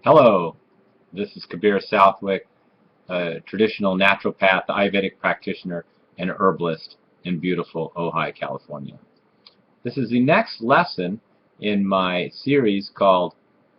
Hello, this is Khabir Southwick, a traditional naturopath, Ayurvedic practitioner, and herbalist in beautiful Ojai, California. This is the next lesson in my series called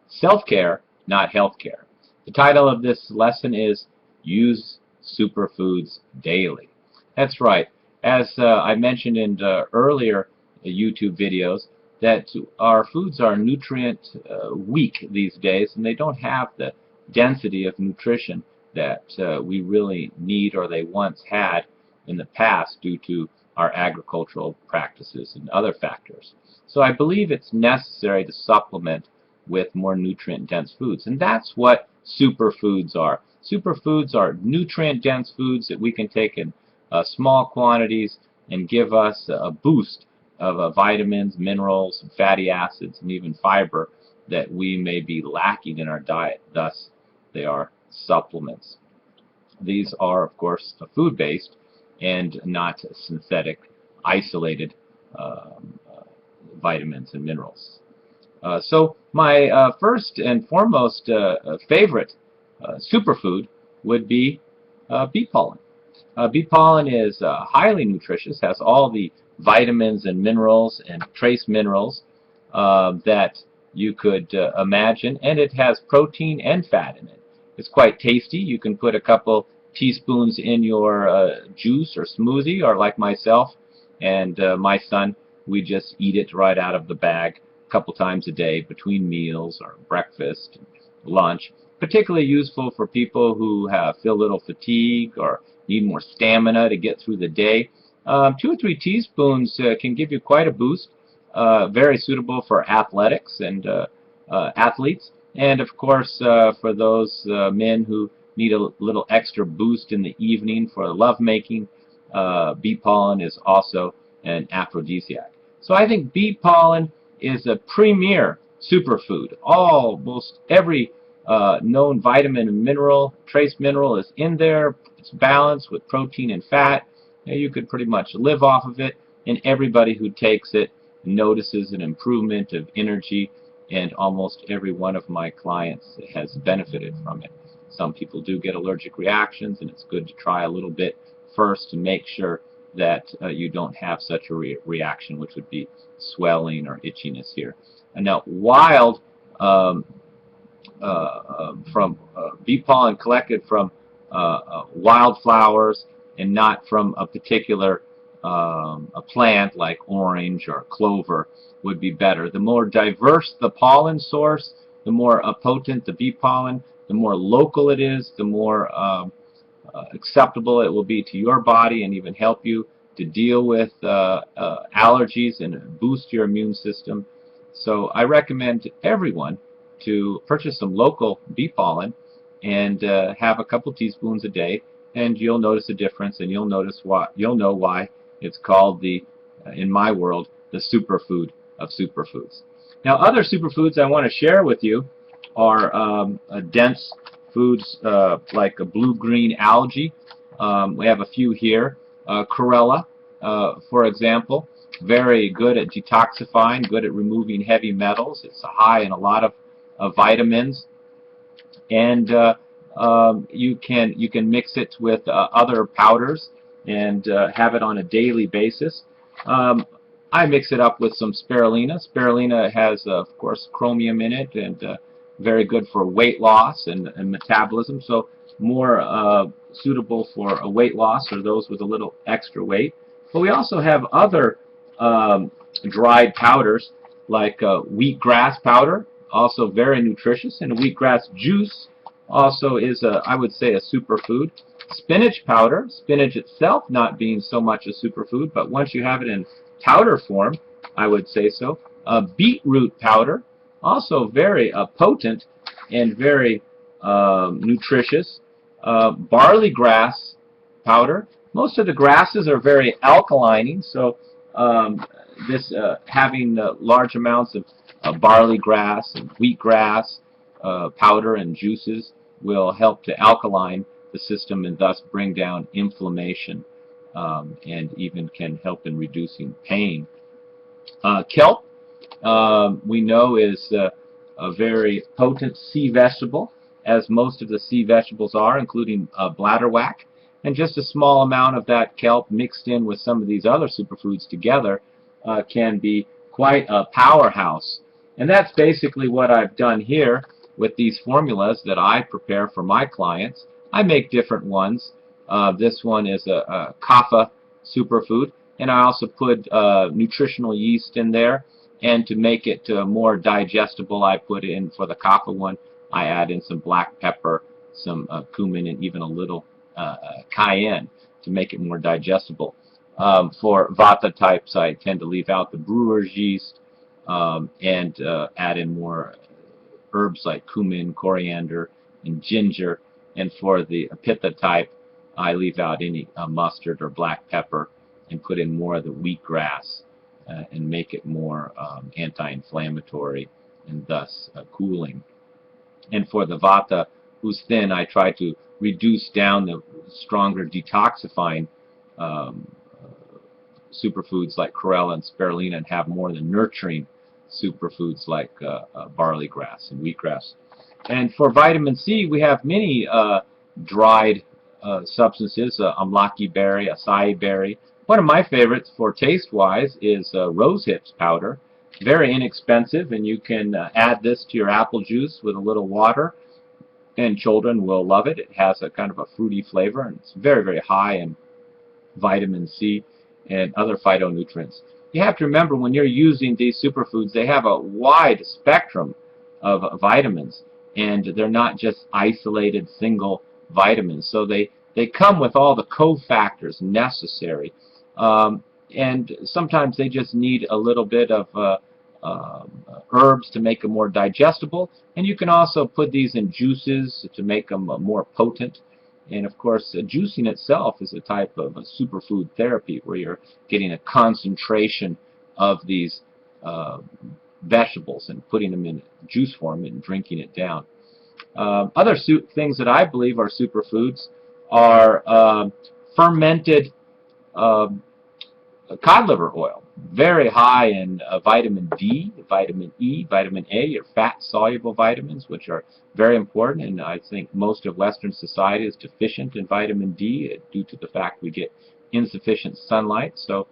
Self-Care, Not Healthcare. The title of this lesson is Use Superfoods Daily. That's right. As I mentioned in earlier YouTube videos, that our foods are nutrient weak these days, and they don't have the density of nutrition that we really need or they once had in the past due to our agricultural practices and other factors. So I believe it's necessary to supplement with more nutrient-dense foods, and that's what superfoods are. Superfoods are nutrient-dense foods that we can take in small quantities and give us a boost of vitamins, minerals, fatty acids, and even fiber that we may be lacking in our diet. Thus, they are supplements. These are, of course, food-based and not synthetic, isolated vitamins and minerals. So my first and foremost favorite superfood would be bee pollen. Bee pollen is highly nutritious, has all the vitamins and minerals and trace minerals that you could imagine, and it has protein and fat in it. It's quite tasty. You can put a couple teaspoons in your juice or smoothie, or like myself and my son, we just eat it right out of the bag a couple times a day between meals or breakfast, lunch. Particularly useful for people who feel a little fatigue or need more stamina to get through the day. 2 or 3 teaspoons can give you quite a boost. Very suitable for athletics and athletes, and of course for those men who need a little extra boost in the evening for lovemaking. Bee pollen is also an aphrodisiac. So I think bee pollen is a premier superfood. Almost every known vitamin and mineral, trace mineral is in there. It's balanced with protein and fat. You could pretty much live off of it, and everybody who takes it notices an improvement of energy, and almost every one of my clients has benefited from it. Some people do get allergic reactions, and it's good to try a little bit first to make sure that you don't have such a reaction, which would be swelling or itchiness here. And now, wild from bee pollen collected from wildflowers and not from a particular a plant like orange or clover would be better. The more diverse the pollen source, the more potent the bee pollen, the more local it is, the more acceptable it will be to your body and even help you to deal with allergies and boost your immune system. So I recommend to everyone to purchase some local bee pollen and have a couple teaspoons a day, and you'll notice a difference, and you'll know why it's called in my world, the superfood of superfoods. Now, other superfoods I want to share with you are dense foods like a blue-green algae. We have a few here. Chlorella, for example, very good at detoxifying, good at removing heavy metals. It's high in a lot of vitamins, and you can mix it with other powders and have it on a daily basis. I mix it up with some spirulina. Spirulina has, of course, chromium in it, and very good for weight loss and metabolism. So more suitable for a weight loss or those with a little extra weight. But we also have other dried powders like wheatgrass powder, also very nutritious, and wheatgrass juice also is, I would say, a superfood. Spinach powder, spinach itself not being so much a superfood, but once you have it in powder form, I would say so. Beetroot powder, also very potent and very nutritious. Barley grass powder. Most of the grasses are very alkalining, so having large amounts of barley grass and wheatgrass powder and juices will help to alkaline the system and thus bring down inflammation and even can help in reducing pain. Kelp, we know, is a very potent sea vegetable, as most of the sea vegetables are, including bladderwhack. And just a small amount of that kelp mixed in with some of these other superfoods together can be quite a powerhouse. And that's basically what I've done here with these formulas that I prepare for my clients. I make different ones. This one is a Kava Superfood, and I also put nutritional yeast in there. And to make it more digestible, I put in, for the Kava one, I add in some black pepper, some cumin, and even a little cayenne to make it more digestible. For Vata types, I tend to leave out the brewer's yeast and add in more herbs like cumin, coriander, and ginger. And for the Pitta type, I leave out any mustard or black pepper and put in more of the wheatgrass and make it more anti-inflammatory and thus cooling. And for the Vata, who's thin, I try to reduce down the stronger detoxifying superfoods like chlorella and spirulina and have more of the nurturing superfoods like barley grass and wheatgrass. And for vitamin C, we have many dried substances, amlaki berry, acai berry. One of my favorites for taste-wise is rose hips powder. Very inexpensive, and you can add this to your apple juice with a little water, and children will love it. It has a kind of a fruity flavor, and it's very, very high in vitamin C and other phytonutrients. You have to remember, when you're using these superfoods, they have a wide spectrum of vitamins, and they're not just isolated single vitamins. So they come with all the cofactors necessary. And sometimes they just need a little bit of herbs to make them more digestible. And you can also put these in juices to make them more potent. And of course, juicing itself is a type of a superfood therapy where you're getting a concentration of these vegetables and putting them in juice form and drinking it down. Other things that I believe are superfoods are fermented cod liver oil. Very high in vitamin D, vitamin E, vitamin A, your fat-soluble vitamins, which are very important, and I think most of Western society is deficient in vitamin D due to the fact we get insufficient sunlight. So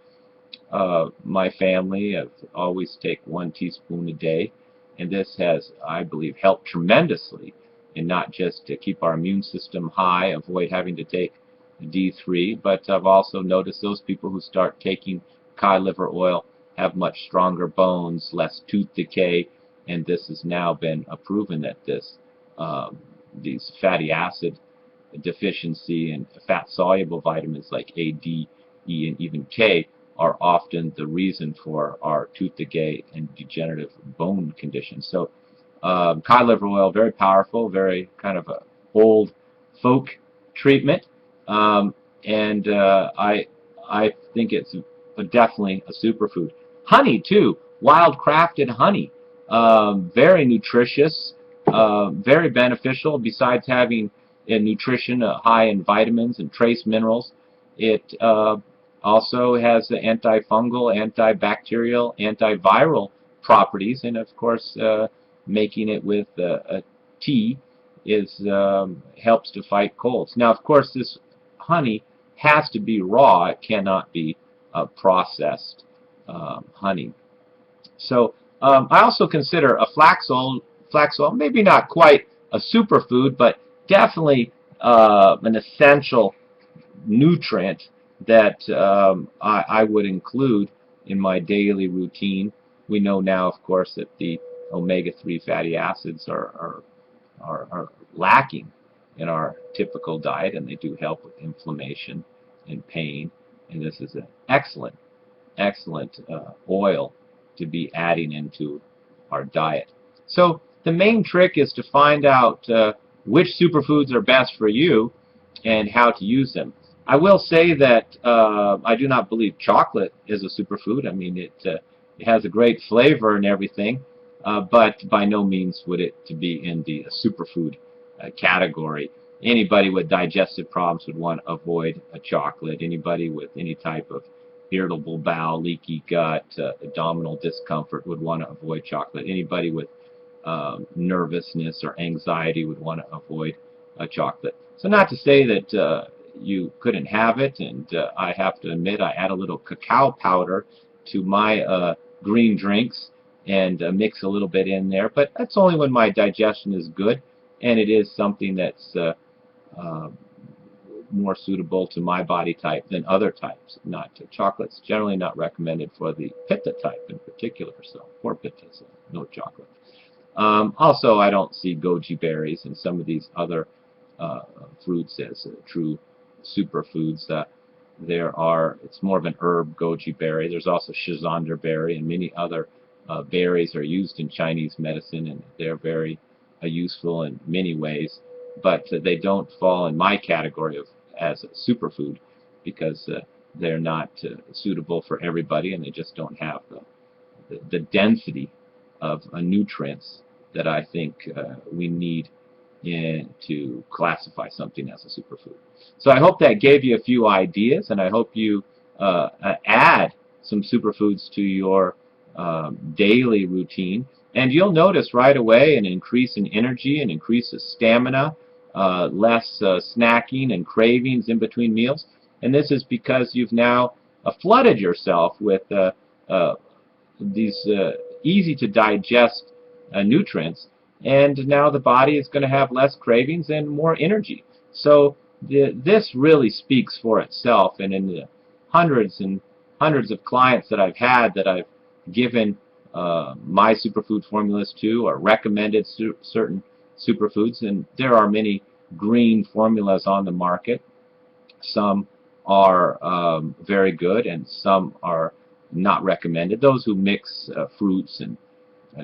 my family always take 1 teaspoon a day, and this has, I believe, helped tremendously in not just to keep our immune system high, avoid having to take D3, but I've also noticed those people who start taking cod liver oil have much stronger bones, less tooth decay, and this has now been proven that these fatty acid deficiency and fat-soluble vitamins like A, D, E, and even K are often the reason for our tooth decay and degenerative bone conditions. So cod liver oil, very powerful, very kind of a old folk treatment, and I think it's definitely a superfood. Honey too, wild crafted honey, very nutritious, very beneficial. Besides having a nutrition high in vitamins and trace minerals, it also has the antifungal, antibacterial, antiviral properties, and of course making it with tea helps to fight colds. Now of course this honey has to be raw, it cannot be processed honey. So I also consider a flax oil, maybe not quite a superfood, but definitely an essential nutrient that I would include in my daily routine. We know now, of course, that the omega-3 fatty acids are lacking in our typical diet, and they do help with inflammation and pain. And this is an excellent oil to be adding into our diet. So the main trick is to find out which superfoods are best for you and how to use them. I will say that I do not believe chocolate is a superfood. I mean, it has a great flavor and everything, but by no means would it to be in the superfood category. Anybody with digestive problems would want to avoid chocolate. Anybody with any type of irritable bowel, leaky gut, abdominal discomfort would want to avoid chocolate. Anybody with nervousness or anxiety would want to avoid chocolate. So not to say that you couldn't have it, and I have to admit I add a little cacao powder to my green drinks and mix a little bit in there, but that's only when my digestion is good, and it is something that's more suitable to my body type than other types. Not chocolate's generally not recommended for the pitta type in particular, so for pitta, so no chocolate. Also, I don't see goji berries and some of these other fruits as true superfoods. It's more of an herb, goji berry. There's also schizandra berry, and many other berries are used in Chinese medicine, and they're very useful in many ways. But they don't fall in my category as a superfood because they're not suitable for everybody, and they just don't have the density of nutrients that I think we need to classify something as a superfood. So I hope that gave you a few ideas, and I hope you add some superfoods to your daily routine, and you'll notice right away an increase in energy, an increase of stamina, less snacking and cravings in between meals. And this is because you've now flooded yourself with these easy to digest nutrients, and now the body is going to have less cravings and more energy. So this really speaks for itself, and in the hundreds and hundreds of clients that I've had that I've given my superfood formulas to, or recommended certain superfoods, and there are many green formulas on the market. Some are very good, and some are not recommended. Those who mix fruits and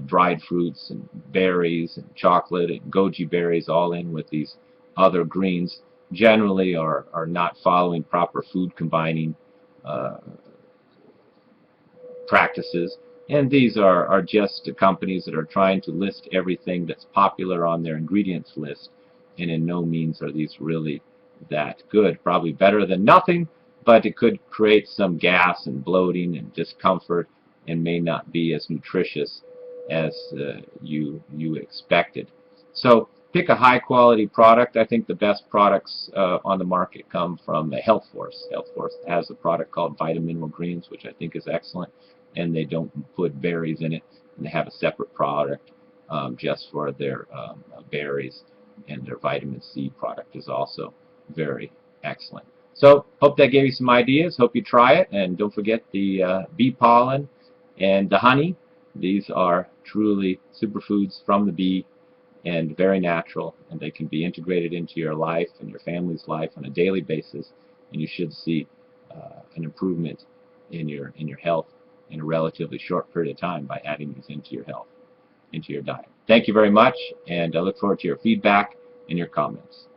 dried fruits and berries and chocolate and goji berries all in with these other greens generally are not following proper food combining practices. And these are just companies that are trying to list everything that's popular on their ingredients list, and in no means are these really that good. Probably better than nothing, but it could create some gas and bloating and discomfort and may not be as nutritious as you expected. So pick a high quality product. I think the best products on the market come from Health Force. Health Force has a product called Vitamin Mineral Greens, which I think is excellent, and they don't put berries in it, and they have a separate product just for their berries, and their vitamin C product is also very excellent. So hope that gave you some ideas. Hope you try it, and don't forget the bee pollen and the honey. These are truly superfoods from the bee and very natural, and they can be integrated into your life and your family's life on a daily basis, and you should see an improvement in your health in a relatively short period of time by adding these into your health, into your diet. Thank you very much, and I look forward to your feedback and your comments.